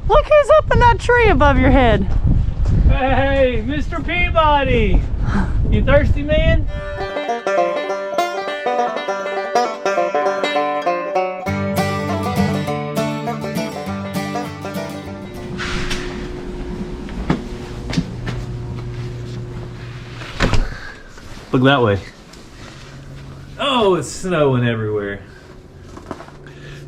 Look who's up in that tree above your head. Hey, Mr. Peabody. You thirsty, man? Look that way. Oh, it's snowing everywhere.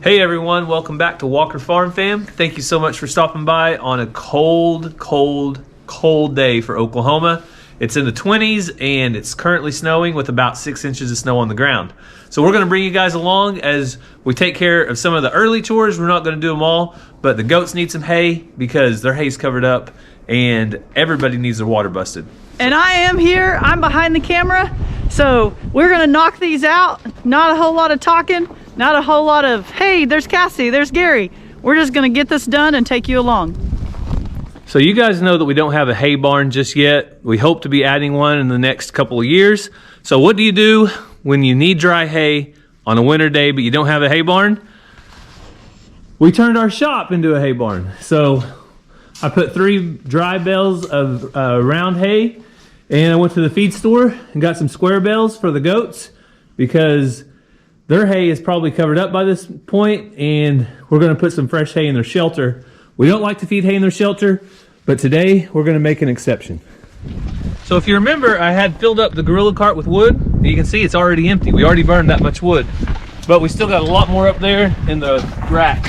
Hey everyone, welcome back to Walker Farm Fam. Thank you so much for stopping by on a cold day for Oklahoma. It's in the 20s and it's currently snowing with about 6 inches of snow on the ground. So we're going to bring you guys along as we take care of some of the early chores. We're not going to do them all, but the goats need some hay because their hay's covered up and everybody needs their water busted. And I am here, I'm behind the camera, so we're gonna knock these out. Not a whole lot of talking, not a whole lot of, hey, there's Cassie, there's Gary. We're just gonna get this done and take you along. So you guys know that we don't have a hay barn just yet. We hope to be adding one in the next couple of years. So what do you do when you need dry hay on a winter day but you don't have a hay barn? We turned our shop into a hay barn. So I put 3 dry bales of round hay, and I went to the feed store and got some square bales for the goats because their hay is probably covered up by this point, and we're going to put some fresh hay in their shelter. We don't like to feed hay in their shelter, but today we're going to make an exception. So if you remember, I had filled up the gorilla cart with wood. You can see it's already empty. We already burned that much wood, but we still got a lot more up there in the rack.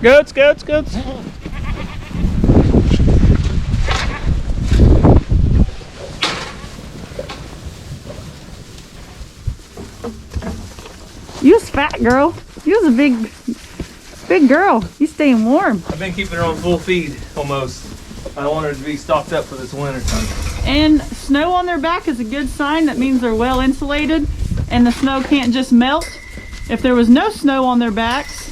Goats, goats, goats. You was fat, girl. You was a big girl. You staying warm. I've been keeping her on full feed almost. I don't want her to be stocked up for this winter time. And snow on their back is a good sign. That means they're well insulated and the snow can't just melt. If there was no snow on their backs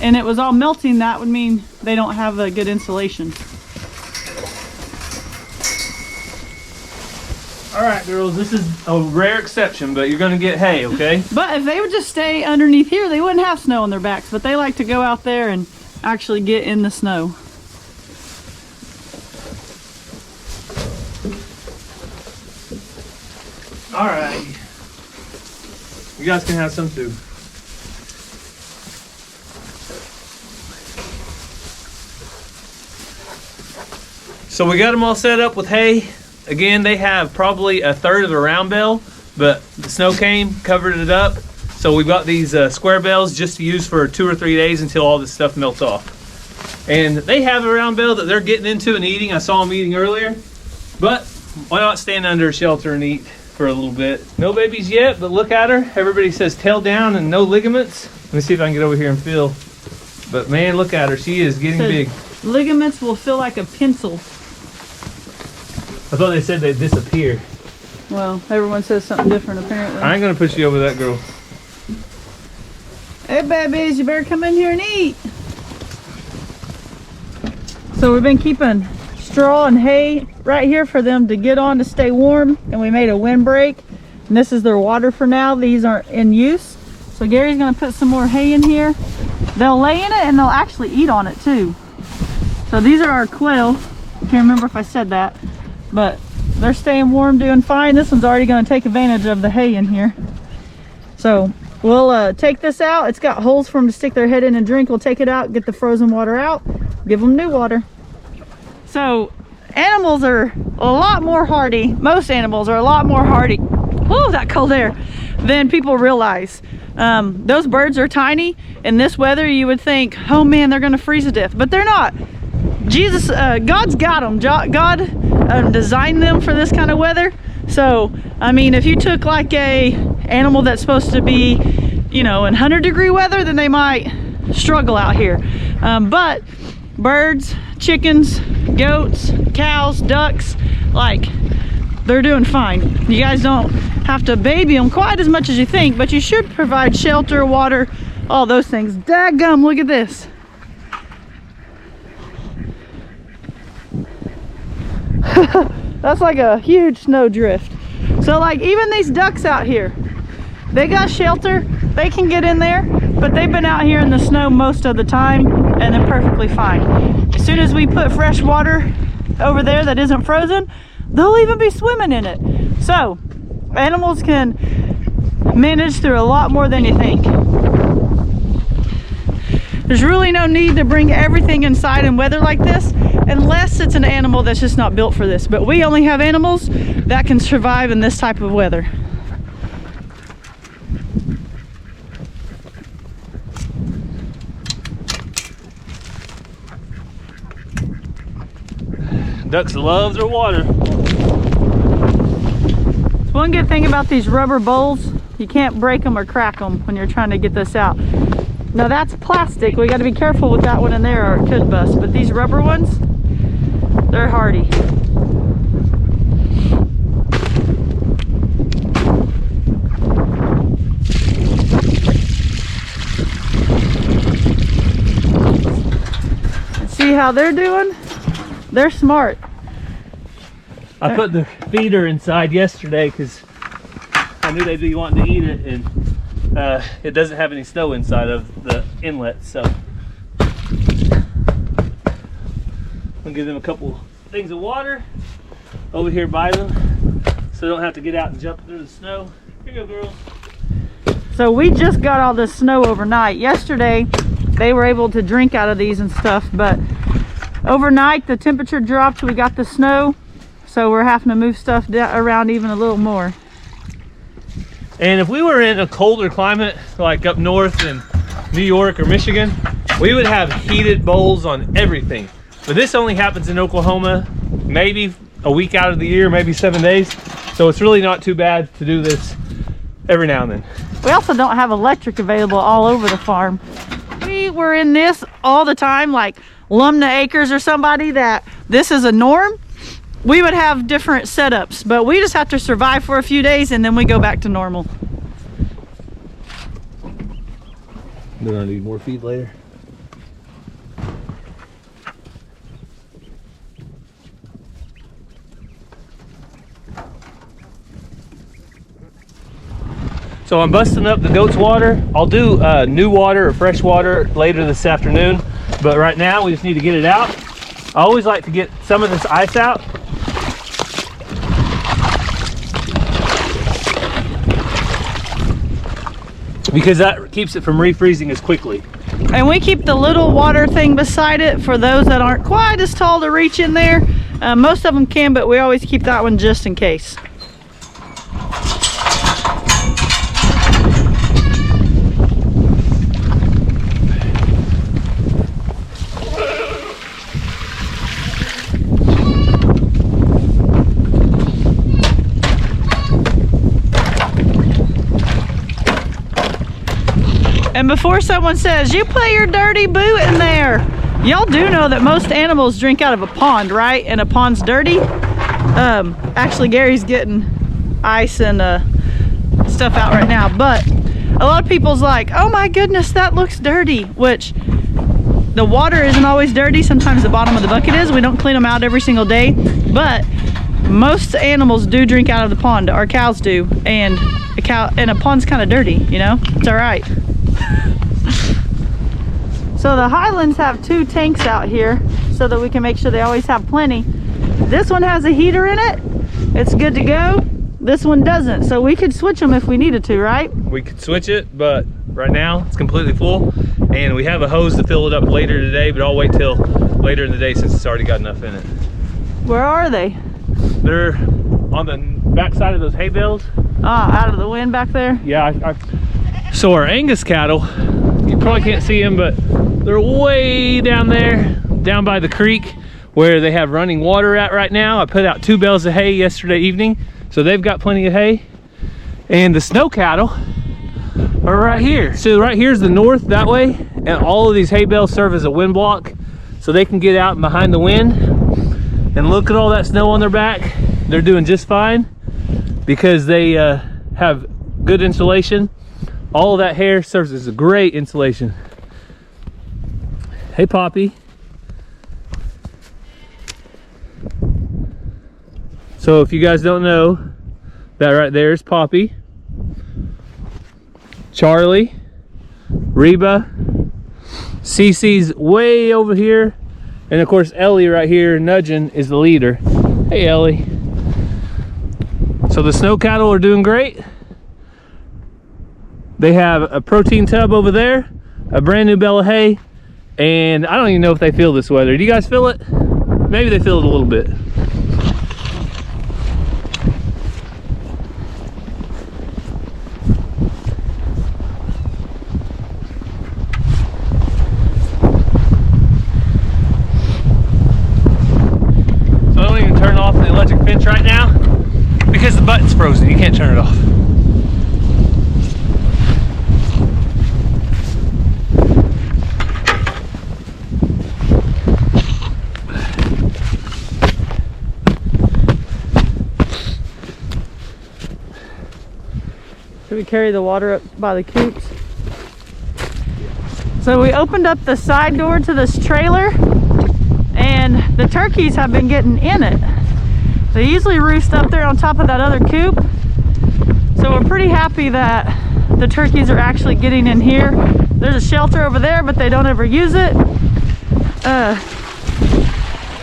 and it was all melting, that would mean they don't have a good insulation. All right, girls, this is a rare exception, but you're gonna get hay, okay? But if they would just stay underneath here, they wouldn't have snow on their backs, but they like to go out there and actually get in the snow. All right. You guys can have some too. So we got them all set up with hay. Again, they have probably a third of a round bale, but the snow came, covered it up. So we've got these square bales just to use for 2 or 3 days until all this stuff melts off. And they have a round bale that they're getting into and eating. I saw them eating earlier, but why not stand under a shelter and eat for a little bit? No babies yet, but look at her. Everybody says tail down and no ligaments. Let me see if I can get over here and feel. But man, look at her. She is getting big. Ligaments will feel like a pencil. I thought they said they'd disappear. Well, everyone says something different apparently. I ain't gonna push you over that girl. Hey babies, you better come in here and eat. So we've been keeping straw and hay right here for them to get on to stay warm, and we made a windbreak. And this is their water for now. These aren't in use. So Gary's gonna put some more hay in here. They'll lay in it and they'll actually eat on it too. So these are our quail. Can't remember if I said that, but they're staying warm, doing fine. This one's already going to take advantage of the hay in here. So we'll take this out. It's got holes for them to stick their head in and drink. We'll take it out, get the frozen water out, give them new water. So animals are a lot more hardy. Most animals are a lot more hardy. Whoa, that cold air. Than people realize. Those birds are tiny. In this weather, you would think, oh man, they're going to freeze to death, but they're not. Jesus, God's got them. God designed them for this kind of weather. So, I mean, if you took like a animal that's supposed to be, you know, in 100-degree weather, then they might struggle out here. But birds, chickens, goats, cows, ducks, like they're doing fine. You guys don't have to baby them quite as much as you think, but you should provide shelter, water, all those things. Dadgum, look at this. That's like a huge snow drift. So like even these ducks out here, they got shelter, they can get in there, but they've been out here in the snow most of the time and they're perfectly fine. As soon as we put fresh water over there that isn't frozen, they'll even be swimming in it. So animals can manage through a lot more than you think. There's really no need to bring everything inside in weather like this unless it's an animal that's just not built for this. But we only have animals that can survive in this type of weather. Ducks love their water. One good thing about these rubber bowls, you can't break them or crack them when you're trying to get this out. Now that's plastic, we got to be careful with that one in there or it could bust, but these rubber ones, they're hardy. And see how they're doing? They're smart. I put the feeder inside yesterday because I knew they'd be wanting to eat it, and it doesn't have any snow inside of the inlet, so I'll give them a couple things of water over here by them so they don't have to get out and jump through the snow. Here you go, girls. So we just got all this snow overnight. Yesterday they were able to drink out of these and stuff, but overnight the temperature dropped, we got the snow, so we're having to move stuff around even a little more. And if we were in a colder climate like up north in New York or Michigan, we would have heated bowls on everything. But this only happens in Oklahoma maybe a week out of the year, maybe 7 days. So it's really not too bad to do this every now and then. We also don't have electric available all over the farm. We were in this all the time, like Lumna Acres or somebody that this is a norm. We would have different setups, but we just have to survive for a few days and then we go back to normal. They're gonna need more feed later. So I'm busting up the goat's water. I'll do new water or fresh water later this afternoon, but right now we just need to get it out. I always like to get some of this ice out. Because that keeps it from refreezing as quickly. And we keep the little water thing beside it for those that aren't quite as tall to reach in there. Most of them can, but we always keep that one just in case. And before someone says, you put your dirty boot in there, y'all do know that most animals drink out of a pond, right? And a pond's dirty. Actually, Gary's getting ice and stuff out right now, but a lot of people's like, oh my goodness, that looks dirty, which the water isn't always dirty. Sometimes the bottom of the bucket is. We don't clean them out every single day, but most animals do drink out of the pond. Our cows do, and a pond's kind of dirty, you know? It's all right. So the Highlands have 2 tanks out here so that we can make sure they always have plenty. This one has a heater in it. It's good to go. This one doesn't, so we could switch them if we needed to, right? We could switch it, but right now it's completely full, and we have a hose to fill it up later today, but I'll wait till later in the day since it's already got enough in it. Where are they? They're on the back side of those hay bales. Ah, out of the wind back there? Yeah, so our Angus cattle, you probably can't see them, but they're way down there, down by the creek where they have running water at right now. I put out 2 bales of hay yesterday evening, so they've got plenty of hay. And the snow cattle are right here. So right here's the north that way, and all of these hay bales serve as a wind block, so they can get out behind the wind and look at all that snow on their back. they're doing just fine because they have good insulation. All of that hair serves as a great insulation. Hey, Poppy. So if you guys don't know, that right there is Poppy, Charlie, Reba, Cece's way over here, and of course Ellie right here nudging is the leader. Hey, Ellie. So the snow cattle are doing great. They have a protein tub over there, a brand new bale of hay, and I don't even know if they feel this weather. Do you guys feel it? Maybe they feel it a little bit. Right now because the button's frozen. You can't turn it off. Should we carry the water up by the coops? So we opened up the side door to this trailer and the turkeys have been getting in it. They usually roost up there on top of that other coop. So we're pretty happy that the turkeys are actually getting in here. There's a shelter over there, but they don't ever use it.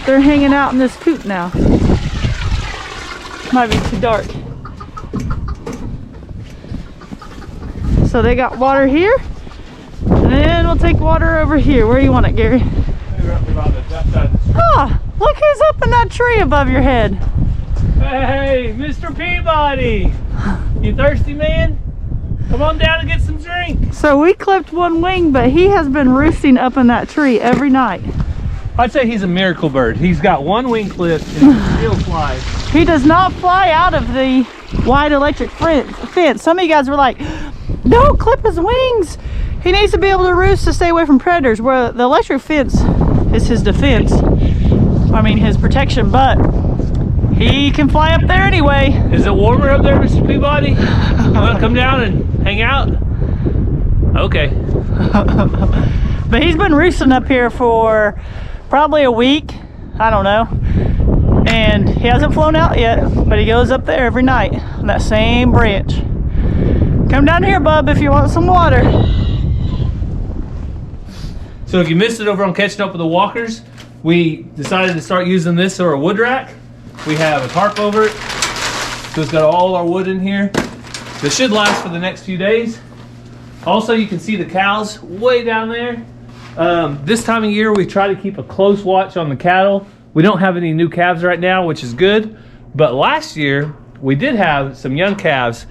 They're hanging out in this coop now. Might be too dark. So they got water here, and then we'll take water over here. Where do you want it, Gary? Ah, look who's up in that tree above your head. Hey, Mr. Peabody. You thirsty, man? Come on down and get some drink. So we clipped one wing, but he has been roosting up in that tree every night. I'd say he's a miracle bird. He's got one wing clipped and he still flies. He does not fly out of the wide electric fence. Some of you guys were like, don't clip his wings. He needs to be able to roost to stay away from predators, where the electric fence is his defense. I mean, his protection, but he can fly up there anyway. Is it warmer up there, Mr. Peabody? You want to come down and hang out? Okay. But he's been roosting up here for probably a week. I don't know. And he hasn't flown out yet, but he goes up there every night on that same branch. Come down here, bub, if you want some water. So if you missed it over on Catching Up with the Walkers, we decided to start using this or a wood rack. We have a tarp over it, so it's got all our wood in here. This should last for the next few days. Also, you can see the cows way down there. This time of year, we try to keep a close watch on the cattle. We don't have any new calves right now, which is good. But last year, we did have some young calves,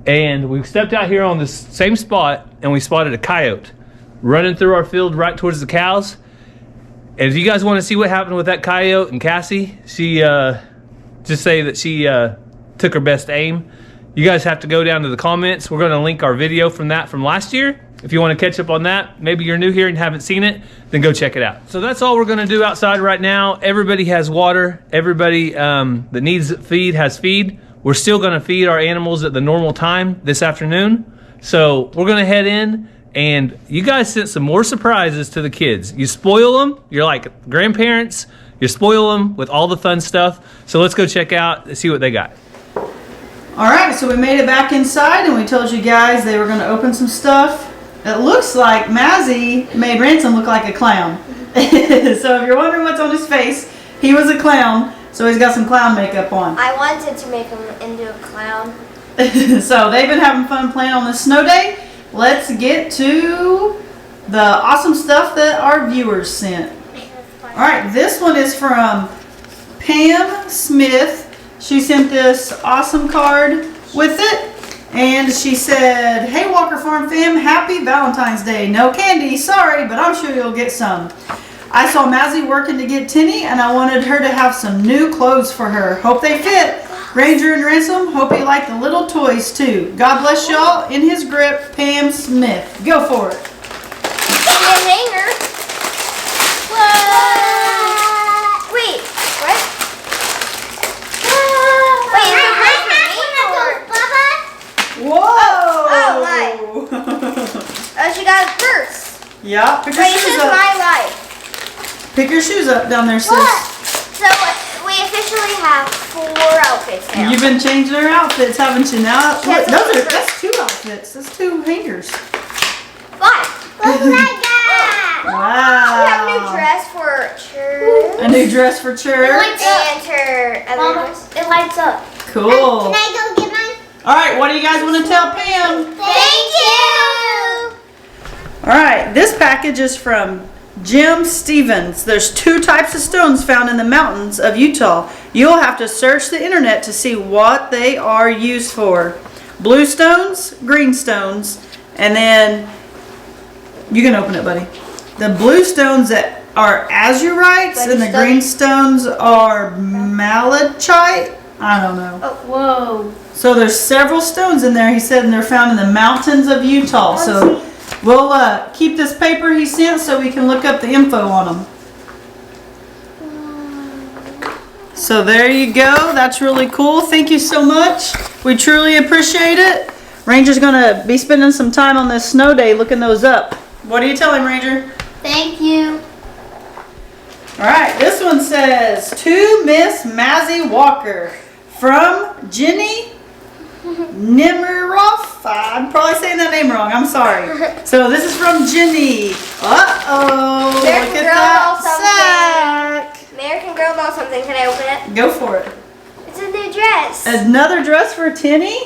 and we stepped out here on this same spot, and we spotted a coyote running through our field right towards the cows. And if you guys want to see what happened with that coyote and Cassie, she just say that she took her best aim. You guys have to go down to the comments. We're going to link our video from last year. If you want to catch up on that, maybe you're new here and haven't seen it, then go check it out. So that's all we're going to do outside right now. Everybody has water. Everybody that needs feed has feed. We're still going to feed our animals at the normal time this afternoon. So we're going to head in. And you guys sent some more surprises to the kids. You spoil them. You're like grandparents. You spoil them with all the fun stuff. So let's go check out and see what they got. All right, so we made it back inside, and we told you guys they were going to open some stuff. It looks like Mazzy made Ransom look like a clown. So if you're wondering what's on his face, he was a clown. So he's got some clown makeup on. I wanted to make him into a clown. So they've been having fun playing on this snow day. Let's get to the awesome stuff that our viewers sent. All right, this one is from Pam Smith. She sent this awesome card with it, and she said, "Hey Walker Farm fam, happy Valentine's Day. No candy, sorry, but I'm sure you'll get some. I saw Mazzy working to get Tinny, and I wanted her to have some new clothes for her. Hope they fit. Ranger and Ransom, hope you like the little toys too. God bless y'all. In his grip, Pam Smith." Go for it. A hanger. What? Wait, what? Yeah, pick your Wait, this shoes is up. my life. Pick your shoes up down there, sis. What? So we officially have 4 outfits now. You've been changing our outfits, haven't you? Now, Yes, that's 2 outfits. That's 2 hangers. 5. Look what I got. Wow. We have a new dress for church. A new dress for church. And her other dress. It lights up. Cool. Can I go get mine? All right, what do you guys want to tell Pam? Thank you. All right, this package is from Jim Stevens. There's 2 types of stones found in the mountains of Utah. You'll have to search the internet to see what they are used for. Blue stones, green stones, and then you can open it, buddy. The blue stones that are azurites and the green stones are malachite. I don't know. Oh, whoa. So there's several stones in there, he said, and they're found in the mountains of Utah. So we'll keep this paper he sent so we can look up the info on them. So there you go. That's really cool. Thank you so much. We truly appreciate it. Ranger's going to be spending some time on this snow day looking those up. What do you tell him, Ranger? Thank you. All right, this one says, to Miss Mazzy Walker from Jenny Nemiroff. I'm probably saying that name wrong. I'm sorry. So this is from Jenny. Uh-oh. American Look at Girl that sack. American Girl knows something. Can I open it? Go for it. It's a new dress. Another dress for Tinny.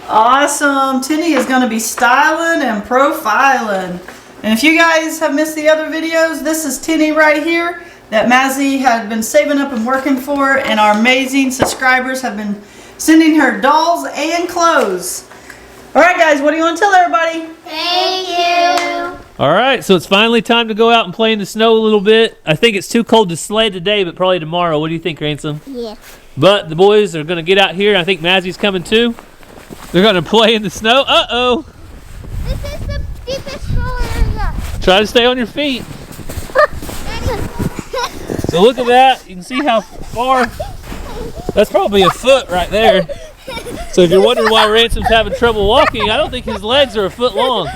Awesome. Tinny is going to be styling and profiling. And if you guys have missed the other videos, this is Tinny right here that Mazzy had been saving up and working for, and our amazing subscribers have been sending her dolls and clothes. All right, guys, what do you want to tell everybody? Thank you. All right, so it's finally time to go out and play in the snow a little bit. I think it's too cold to sled today, but probably tomorrow. What do you think, Ransom? Yeah. But the boys are going to get out here. I think Mazzy's coming too. They're going to play in the snow. Uh-oh. This is the deepest snow area. Try to stay on your feet. So look at that. You can see how far. That's probably a foot right there. So if you're wondering why Ransom's having trouble walking, I don't think his legs are a foot long.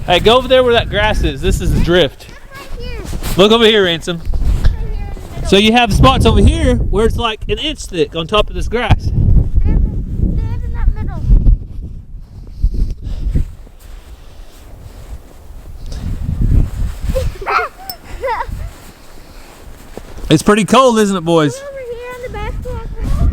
Hey, go over there where that grass is. This is the drift. Look over here, Ransom. So you have spots over here where it's like an inch thick on top of this grass. It's pretty cold, isn't it, boys?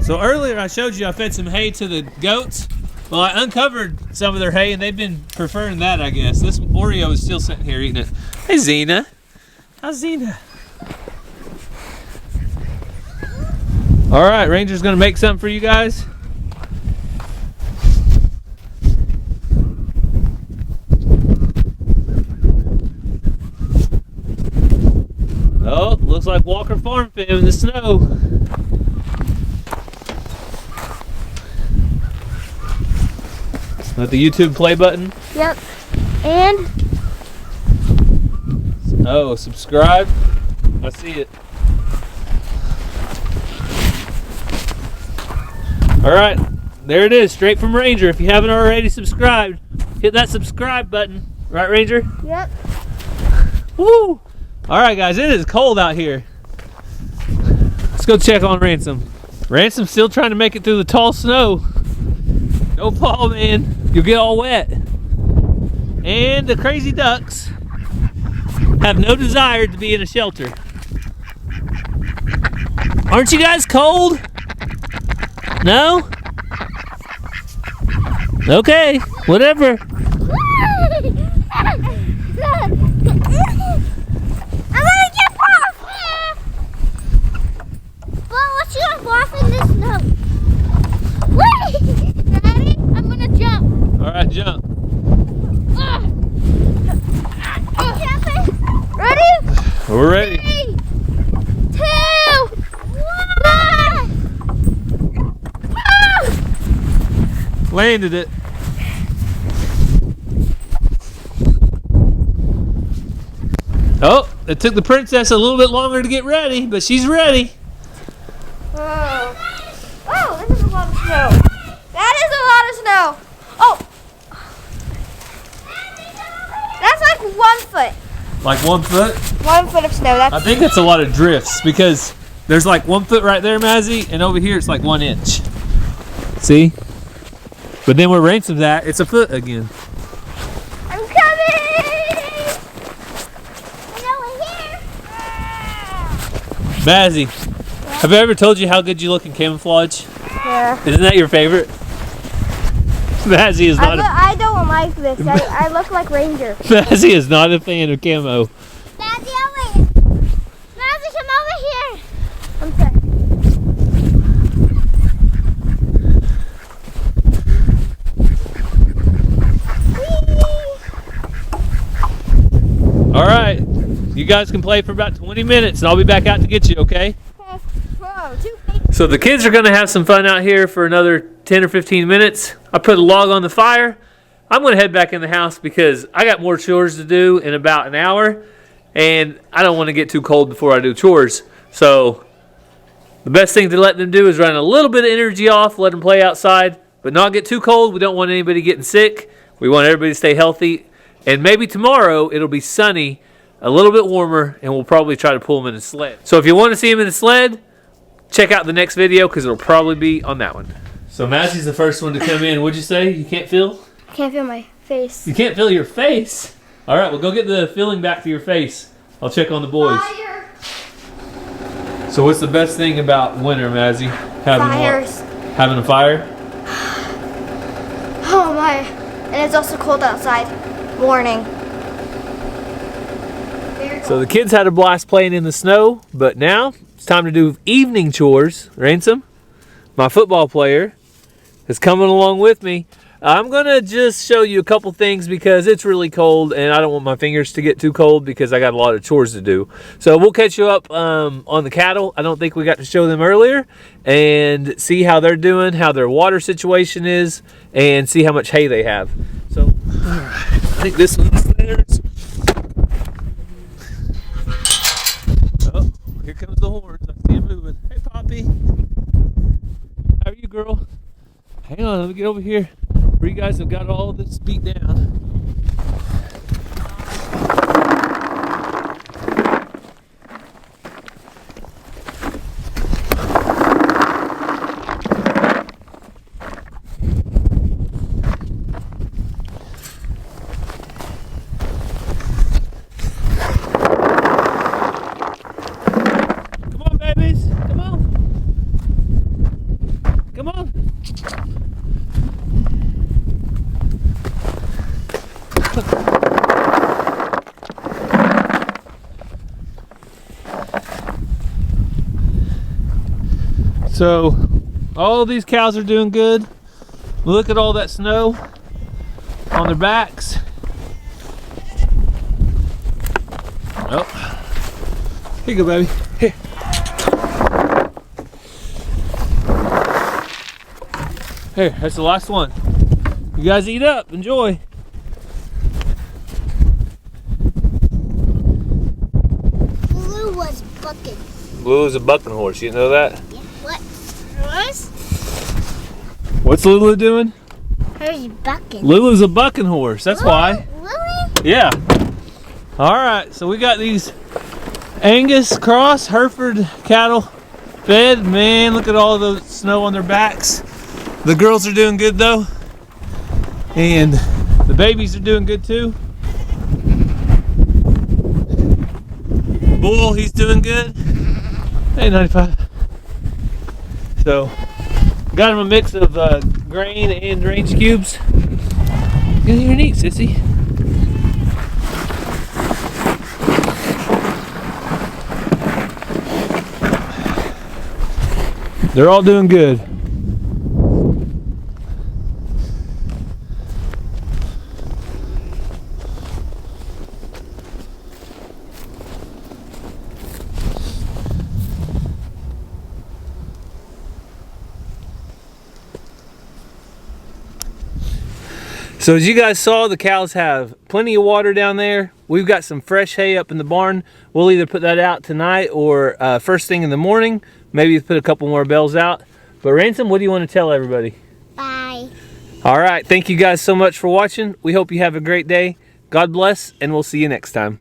So earlier I showed you I fed some hay to the goats. Well, I uncovered some of their hay and they've been preferring that, I guess. This Oreo is still sitting here eating it. Hey, Xena. How's Xena? All right, Ranger's gonna make something for you guys. Oh, looks like Walker Farm Fam in the snow. With the YouTube play button. Yep. And oh, subscribe. I see it. All right, there it is, straight from Ranger. If you haven't already subscribed, hit that subscribe button. Right, Ranger? yep. Woo! All right, guys, it is cold out here. Let's go check on Ransom. Ransom's still trying to make it through the tall snow. Don't fall, man. You'll get all wet. And the crazy ducks have no desire to be in a shelter. Aren't you guys cold? No? Okay, whatever. All right, jump. Ready? We're ready. 3, 2, 1. Landed it. Oh, it took the princess a little bit longer to get ready, but she's ready. Oh. 1 foot. Like 1 foot? 1 foot of snow. That's I think that's a lot of drifts because there's like 1 foot right there, Mazzy, and over here it's like 1 inch. See? But then where Ransom's at, it's a foot again. I'm coming! And over here. Mazzy, have I ever told you how good you look in camouflage? Yeah. Isn't that your favorite? Mazzy is not I don't like this. I look like Ranger. Mazzy is not a fan of camo. Daddy, over here. Daddy, come over here. I'm sorry. All right, you guys can play for about 20 minutes and I'll be back out to get you, okay? Whoa, 2 feet. So the kids are gonna have some fun out here for another 10 or 15 minutes. I put a log on the fire. I'm gonna head back in the house because I got more chores to do in about an hour and I don't wanna get too cold before I do chores. So the best thing to let them do is run a little bit of energy off, let them play outside, but not get too cold. We don't want anybody getting sick. We want everybody to stay healthy. And maybe tomorrow it'll be sunny, a little bit warmer, and we'll probably try to pull them in a sled. So if you want to see them in a sled, check out the next video because it'll probably be on that one. So Mazzy's the first one to come in. What'd you say? You can't feel? I can't feel my face. You can't feel your face? All right, well go get the feeling back to your face. I'll check on the boys. Fire. So what's the best thing about winter, Mazzy? Fires. Having a fire? Oh my. And it's also cold outside. Warning. So the kids had a blast playing in the snow, but now it's time to do evening chores. Ransom, my football player, is coming along with me. I'm going to just show you a couple things because it's really cold and I don't want my fingers to get too cold because I got a lot of chores to do. So we'll catch you up on the cattle. I don't think we got to show them earlier, and see how they're doing, how their water situation is, and see how much hay they have. So, all right, I think this one's theirs. Oh, here comes the horns. I see him moving. Hey, Poppy. How are you, girl? Hang on, let me get over here where you guys have got all this beat down. Come on, babies. Come on. Come on. So all these cows are doing good. Look at all that snow on their backs. Oh, here you go, baby. Here. Here, that's the last one. You guys eat up, enjoy. Blue was bucking. Blue is a bucking horse, you know that? Yeah. What? What? What's Lulu doing? How's bucking? Lulu's a bucking horse, that's why. Really? Yeah. All right, so we got these Angus cross Hereford cattle fed. Man, look at all the snow on their backs. The girls are doing good though, and the babies are doing good too. Bull, he's doing good. Hey, 95. So, got him a mix of grain and range cubes. Get in here and eat, sissy. They're all doing good. So as you guys saw, the cows have plenty of water down there. We've got some fresh hay up in the barn. We'll either put that out tonight or first thing in the morning. Maybe put a couple more bales out. But Ransom, what do you want to tell everybody? Bye. All right, thank you guys so much for watching. We hope you have a great day. God bless, and we'll see you next time.